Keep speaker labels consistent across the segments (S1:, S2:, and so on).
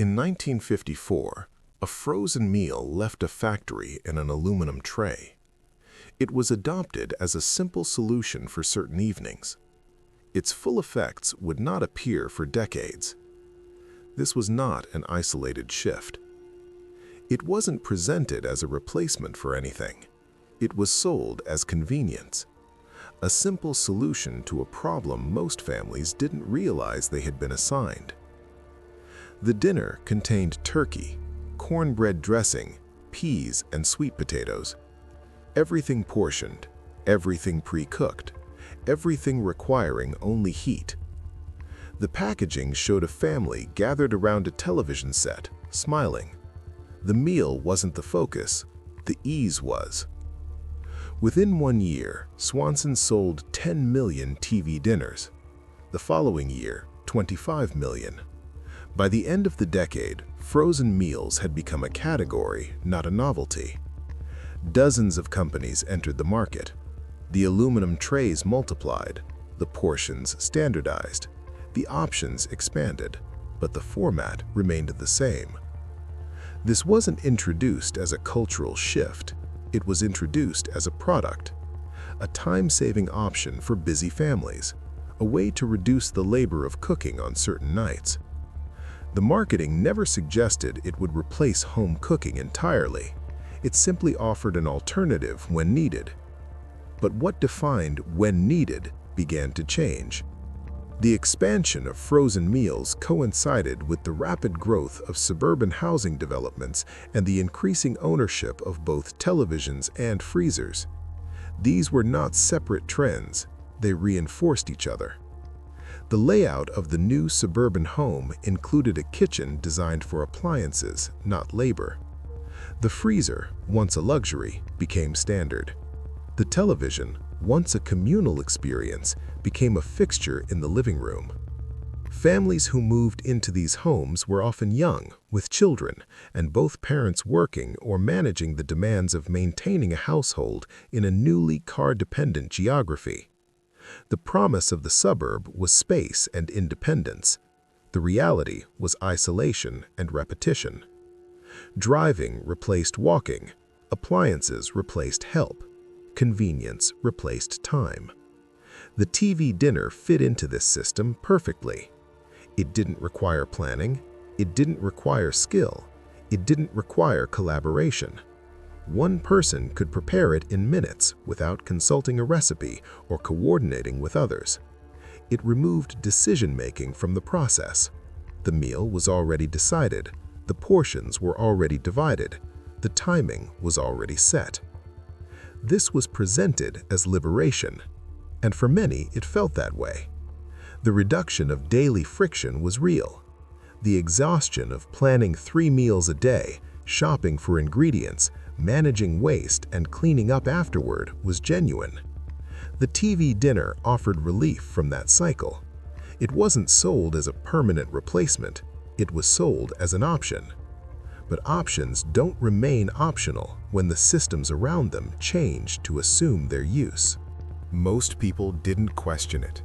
S1: In 1954, a frozen meal left a factory in an aluminum tray. It was adopted as a simple solution for certain evenings. Its full effects would not appear for decades. This was not an isolated shift. It wasn't presented as a replacement for anything. It was sold as convenience, a simple solution to a problem most families didn't realize they had been assigned. The dinner contained turkey, cornbread dressing, peas, and sweet potatoes. Everything portioned, everything pre-cooked, everything requiring only heat. The packaging showed a family gathered around a television set, smiling. The meal wasn't the focus, the ease was. Within 1 year, Swanson sold 10 million TV dinners. The following year, 25 million. By the end of the decade, frozen meals had become a category, not a novelty. Dozens of companies entered the market. The aluminum trays multiplied, the portions standardized, the options expanded, but the format remained the same. This wasn't introduced as a cultural shift. It was introduced as a product, a time-saving option for busy families, a way to reduce the labor of cooking on certain nights. The marketing never suggested it would replace home cooking entirely. It simply offered an alternative when needed. But what defined when needed began to change. The expansion of frozen meals coincided with the rapid growth of suburban housing developments and the increasing ownership of both televisions and freezers. These were not separate trends, they reinforced each other. The layout of the new suburban home included a kitchen designed for appliances, not labor. The freezer, once a luxury, became standard. The television, once a communal experience, became a fixture in the living room. Families who moved into these homes were often young, with children, and both parents working or managing the demands of maintaining a household in a newly car-dependent geography. The promise of the suburb was space and independence. The reality was isolation and repetition. Driving replaced walking, appliances replaced help, convenience replaced time. The TV dinner fit into this system perfectly. It didn't require planning, it didn't require skill, it didn't require collaboration. One person could prepare it in minutes without consulting a recipe or coordinating with others. It removed decision-making from the process. The meal was already decided, the portions were already divided, the timing was already set. This was presented as liberation, and for many it felt that way. The reduction of daily friction was real. The exhaustion of planning 3 meals a day, shopping for ingredients, managing waste, and cleaning up afterward was genuine. The TV dinner offered relief from that cycle. It wasn't sold as a permanent replacement, it was sold as an option. But options don't remain optional when the systems around them change to assume their use. Most people didn't question it.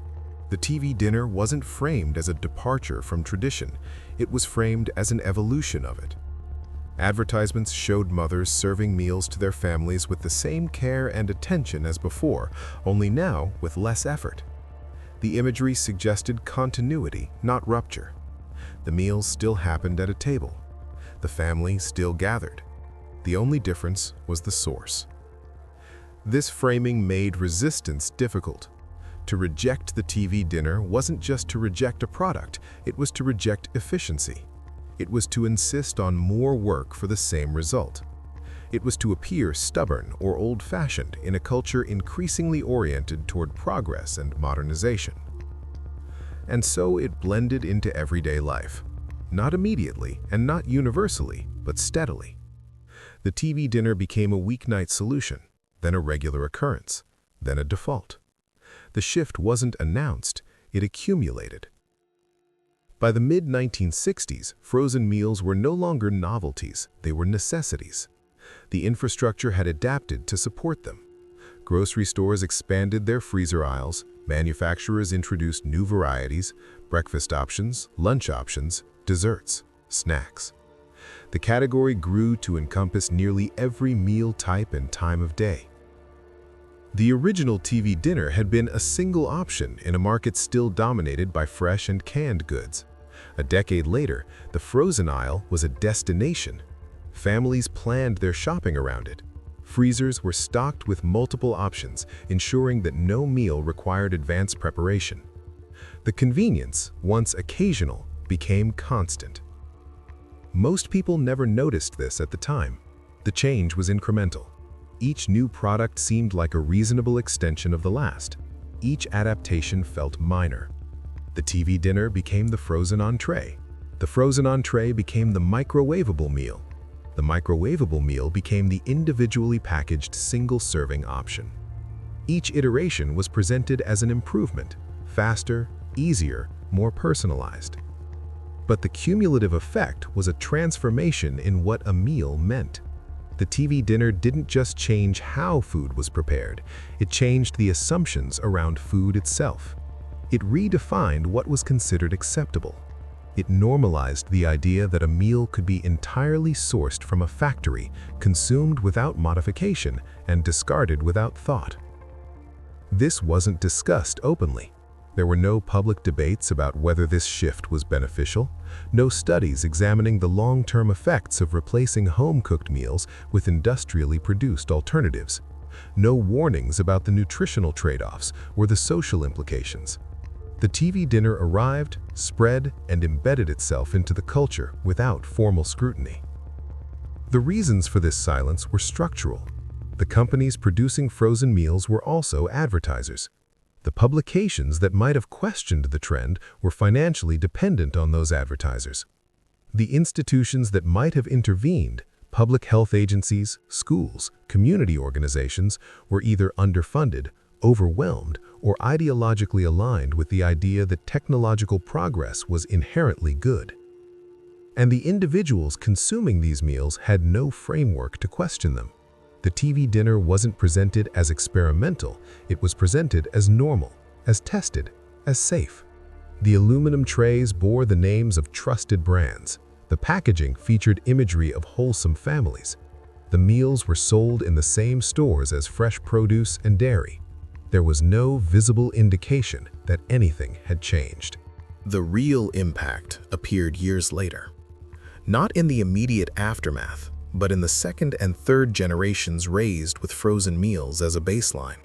S1: The TV dinner wasn't framed as a departure from tradition, it was framed as an evolution of it. Advertisements showed mothers serving meals to their families with the same care and attention as before, only now with less effort. The imagery suggested continuity, not rupture. The meals still happened at a table. The family still gathered. The only difference was the source. This framing made resistance difficult. To reject the TV dinner wasn't just to reject a product, it was to reject efficiency. It was to insist on more work for the same result. It was to appear stubborn or old-fashioned in a culture increasingly oriented toward progress and modernization. And so it blended into everyday life. Not immediately and not universally, but steadily. The TV dinner became a weeknight solution, then a regular occurrence, then a default. The shift wasn't announced, it accumulated. By the mid-1960s, frozen meals were no longer novelties, they were necessities. The infrastructure had adapted to support them. Grocery stores expanded their freezer aisles, manufacturers introduced new varieties, breakfast options, lunch options, desserts. snacks. The category grew to encompass nearly every meal type and time of day. The original TV dinner had been a single option in a market still dominated by fresh and canned goods. A decade later, the frozen aisle was a destination. Families planned their shopping around it. Freezers were stocked with multiple options, ensuring that no meal required advanced preparation. The convenience, once occasional, became constant. Most people never noticed this at the time. The change was incremental. Each new product seemed like a reasonable extension of the last. Each adaptation felt minor. The TV dinner became the frozen entree. The frozen entree became the microwavable meal. The microwavable meal became the individually packaged single-serving option. Each iteration was presented as an improvement, faster, easier, more personalized. But the cumulative effect was a transformation in what a meal meant. The TV dinner didn't just change how food was prepared, it changed the assumptions around food itself. It redefined what was considered acceptable. It normalized the idea that a meal could be entirely sourced from a factory, consumed without modification, and discarded without thought. This wasn't discussed openly. There were no public debates about whether this shift was beneficial, no studies examining the long-term effects of replacing home-cooked meals with industrially produced alternatives, no warnings about the nutritional trade-offs or the social implications. The TV dinner arrived, spread, and embedded itself into the culture without formal scrutiny. The reasons for this silence were structural. The companies producing frozen meals were also advertisers. The publications that might have questioned the trend were financially dependent on those advertisers. The institutions that might have intervened, public health agencies, schools, community organizations, were either underfunded, overwhelmed, or ideologically aligned with the idea that technological progress was inherently good. And the individuals consuming these meals had no framework to question them. The TV dinner wasn't presented as experimental, it was presented as normal, as tested, as safe. The aluminum trays bore the names of trusted brands. The packaging featured imagery of wholesome families. The meals were sold in the same stores as fresh produce and dairy. There was no visible indication that anything had changed.
S2: The real impact appeared years later. Not in the immediate aftermath, but in the second and third generations raised with frozen meals as a baseline.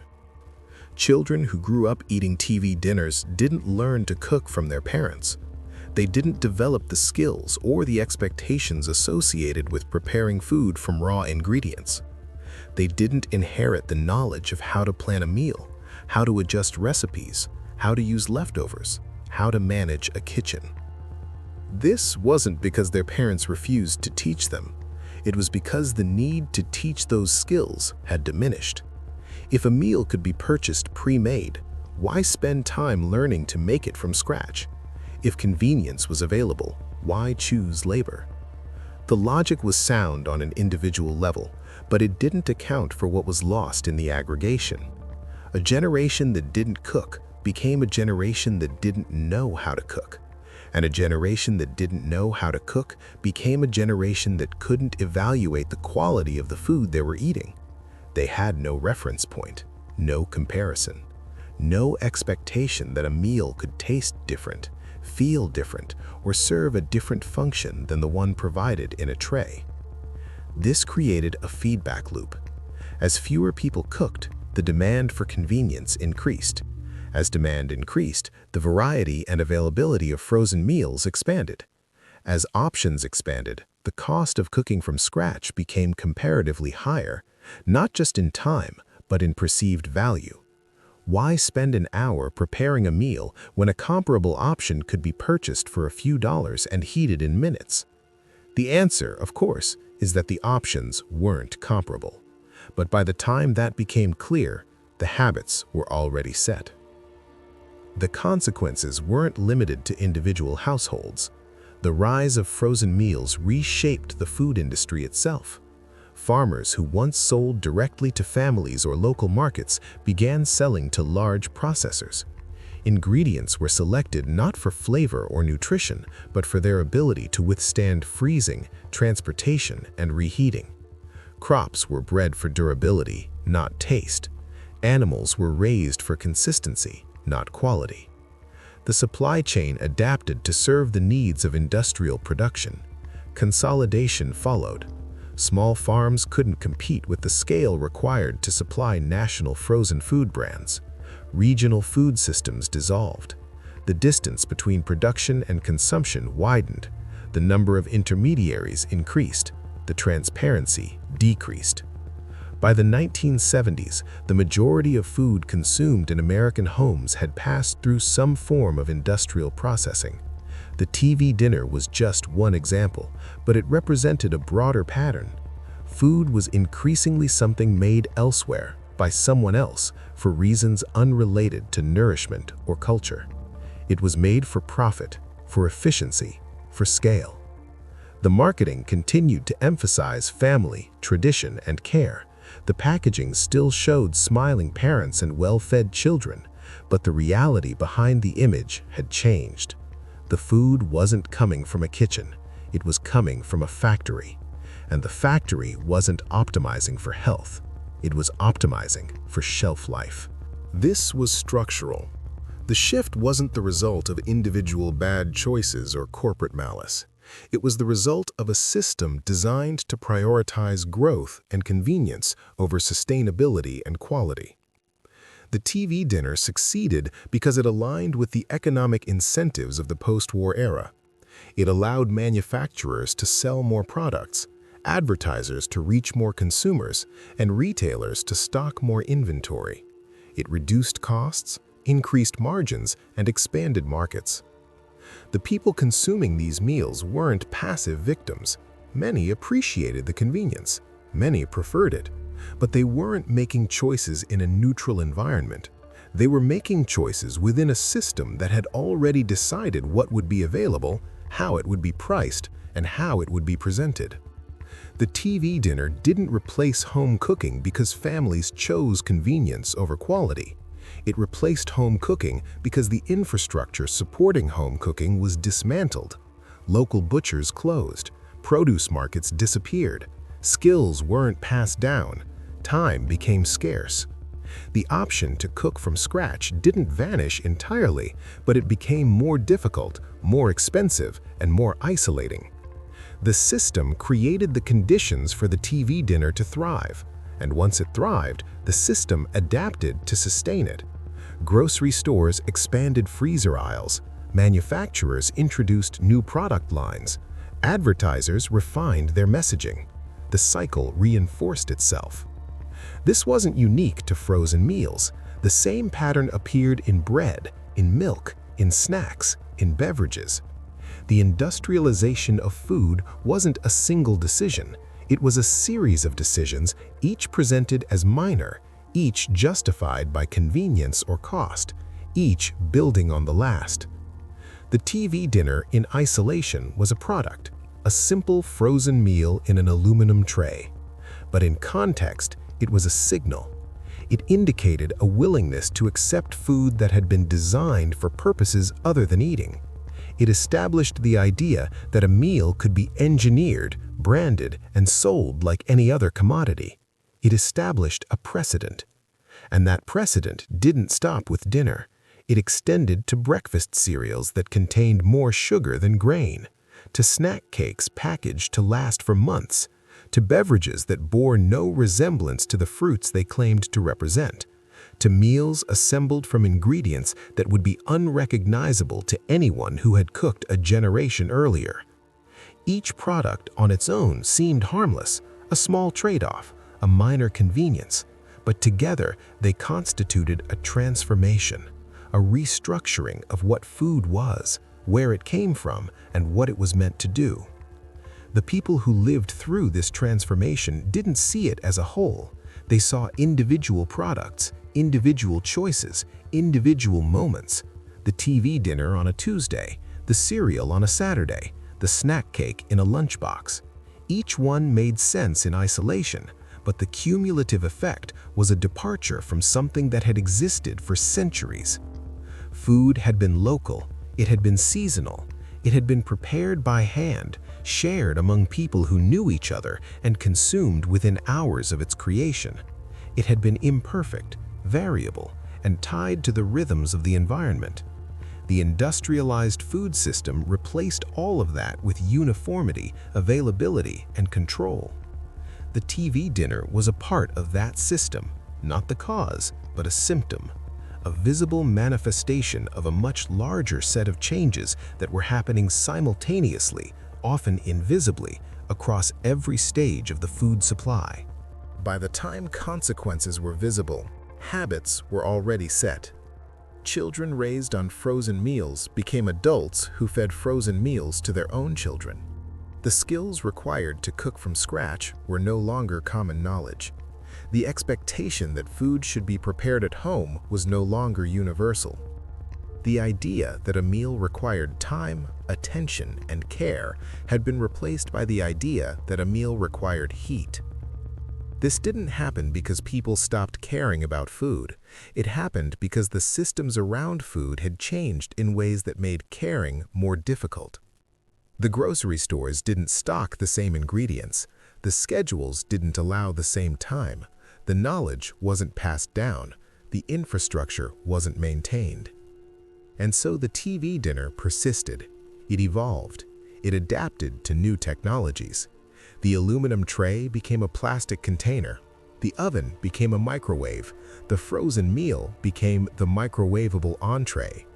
S2: Children who grew up eating TV dinners didn't learn to cook from their parents. They didn't develop the skills or the expectations associated with preparing food from raw ingredients. They didn't inherit the knowledge of how to plan a meal, how to adjust recipes, how to use leftovers, how to manage a kitchen. This wasn't because their parents refused to teach them. It was because the need to teach those skills had diminished. If a meal could be purchased pre-made, why spend time learning to make it from scratch? If convenience was available, why choose labor? The logic was sound on an individual level, but it didn't account for what was lost in the aggregation. A generation that didn't cook became a generation that didn't know how to cook. And a generation that didn't know how to cook became a generation that couldn't evaluate the quality of the food they were eating. They had no reference point, no comparison, no expectation that a meal could taste different, feel different, or serve a different function than the one provided in a tray. This created a feedback loop. As fewer people cooked, the demand for convenience increased. As demand increased, the variety and availability of frozen meals expanded. As options expanded, the cost of cooking from scratch became comparatively higher, not just in time, but in perceived value. Why spend an hour preparing a meal when a comparable option could be purchased for a few dollars and heated in minutes? The answer, of course, is that the options weren't comparable. But by the time that became clear, the habits were already set. The consequences weren't limited to individual households. The rise of frozen meals reshaped the food industry itself. Farmers who once sold directly to families or local markets began selling to large processors. Ingredients were selected not for flavor or nutrition, but for their ability to withstand freezing, transportation, and reheating. Crops were bred for durability, not taste. Animals were raised for consistency, not quality. The supply chain adapted to serve the needs of industrial production. Consolidation followed. Small farms couldn't compete with the scale required to supply national frozen food brands. Regional food systems dissolved. The distance between production and consumption widened. The number of intermediaries increased. The transparency decreased. By the 1970s, the majority of food consumed in American homes had passed through some form of industrial processing. The TV dinner was just one example, but it represented a broader pattern. Food was increasingly something made elsewhere, by someone else, for reasons unrelated to nourishment or culture. It was made for profit, for efficiency, for scale. The marketing continued to emphasize family, tradition, and care. The packaging still showed smiling parents and well-fed children, but the reality behind the image had changed. The food wasn't coming from a kitchen, it was coming from a factory. And the factory wasn't optimizing for health, it was optimizing for shelf life.
S1: This was structural. The shift wasn't the result of individual bad choices or corporate malice. It was the result of a system designed to prioritize growth and convenience over sustainability and quality. The TV dinner succeeded because it aligned with the economic incentives of the post-war era. It allowed manufacturers to sell more products, advertisers to reach more consumers, and retailers to stock more inventory. It reduced costs, increased margins, and expanded markets. The people consuming these meals weren't passive victims. Many appreciated the convenience. Many preferred it. But they weren't making choices in a neutral environment. They were making choices within a system that had already decided what would be available, how it would be priced, and how it would be presented. The TV dinner didn't replace home cooking because families chose convenience over quality. It replaced home cooking because the infrastructure supporting home cooking was dismantled. Local butchers closed, produce markets disappeared, skills weren't passed down, time became scarce. The option to cook from scratch didn't vanish entirely, but it became more difficult, more expensive, and more isolating. The system created the conditions for the TV dinner to thrive, and once it thrived, the system adapted to sustain it. Grocery stores expanded freezer aisles, manufacturers introduced new product lines, advertisers refined their messaging. The cycle reinforced itself. This wasn't unique to frozen meals. The same pattern appeared in bread, in milk, in snacks, in beverages. The industrialization of food wasn't a single decision. It was a series of decisions, each presented as minor, each justified by convenience or cost, each building on the last. The TV dinner in isolation was a product, a simple frozen meal in an aluminum tray. But in context, it was a signal. It indicated a willingness to accept food that had been designed for purposes other than eating. It established the idea that a meal could be engineered, branded, and sold like any other commodity. It established a precedent. And that precedent didn't stop with dinner. It extended to breakfast cereals that contained more sugar than grain, to snack cakes packaged to last for months, to beverages that bore no resemblance to the fruits they claimed to represent, to meals assembled from ingredients that would be unrecognizable to anyone who had cooked a generation earlier. Each product on its own seemed harmless, a small trade-off, a minor convenience, but together they constituted a transformation, a restructuring of what food was, where it came from, and what it was meant to do. The people who lived through this transformation didn't see it as a whole. They saw individual products, individual choices, individual moments. The TV dinner on a Tuesday, the cereal on a Saturday, the snack cake in a lunchbox. Each one made sense in isolation, but the cumulative effect was a departure from something that had existed for centuries.
S2: Food had been local, it had been seasonal, it had been prepared by hand, shared among people who knew each other, and consumed within hours of its creation. It had been imperfect, variable, and tied to the rhythms of the environment. The industrialized food system replaced all of that with uniformity, availability, and control. The TV dinner was a part of that system, not the cause, but a symptom, a visible manifestation of a much larger set of changes that were happening simultaneously, often invisibly, across every stage of the food supply. By the time consequences were visible, habits were already set. Children raised on frozen meals became adults who fed frozen meals to their own children. The skills required to cook from scratch were no longer common knowledge. The expectation that food should be prepared at home was no longer universal. The idea that a meal required time, attention, and care had been replaced by the idea that a meal required heat. This didn't happen because people stopped caring about food. It happened because the systems around food had changed in ways that made caring more difficult. The grocery stores didn't stock the same ingredients. The schedules didn't allow the same time. The knowledge wasn't passed down. The infrastructure wasn't maintained. And so the TV dinner persisted. It evolved. It adapted to new technologies. The aluminum tray became a plastic container. The oven became a microwave. The frozen meal became the microwavable entree.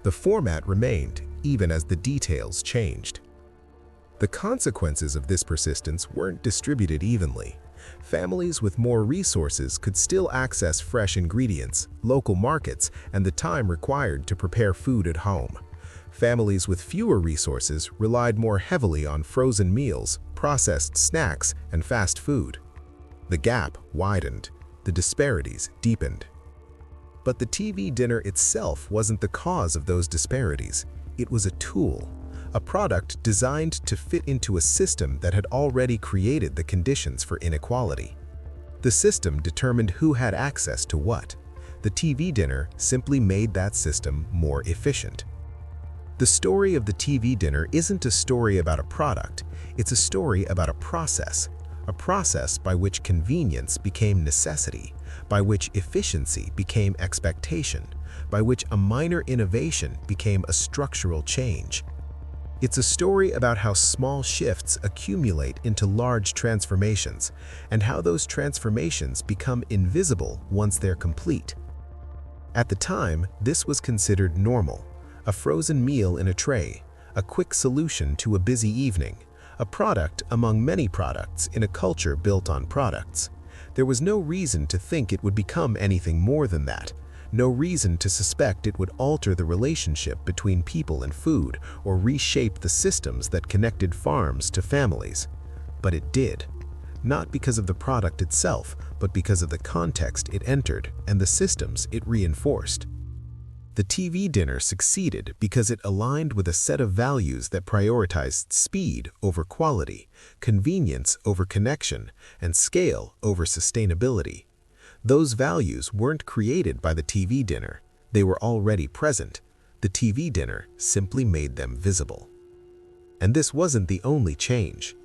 S2: The format remained, even as the details changed. The consequences of this persistence weren't distributed evenly. Families with more resources could still access fresh ingredients, local markets, and the time required to prepare food at home. Families with fewer resources relied more heavily on frozen meals, processed snacks, and fast food. The gap widened. The disparities deepened. But the TV dinner itself wasn't the cause of those disparities. It was a tool, a product designed to fit into a system that had already created the conditions for inequality. The system determined who had access to what. The TV dinner simply made that system more efficient. The story of the TV dinner isn't a story about a product, it's a story about a process by which convenience became necessity, by which efficiency became expectation, by which a minor innovation became a structural change. It's a story about how small shifts accumulate into large transformations, and how those transformations become invisible once they're complete. At the time, this was considered normal. A frozen meal in a tray, a quick solution to a busy evening, a product among many products in a culture built on products. There was no reason to think it would become anything more than that, no reason to suspect it would alter the relationship between people and food or reshape the systems that connected farms to families. But it did. Not because of the product itself, but because of the context it entered and the systems it reinforced. The TV dinner succeeded because it aligned with a set of values that prioritized speed over quality, convenience over connection, and scale over sustainability. Those values weren't created by the TV dinner. They were already present. The TV dinner simply made them visible. And this wasn't the only change.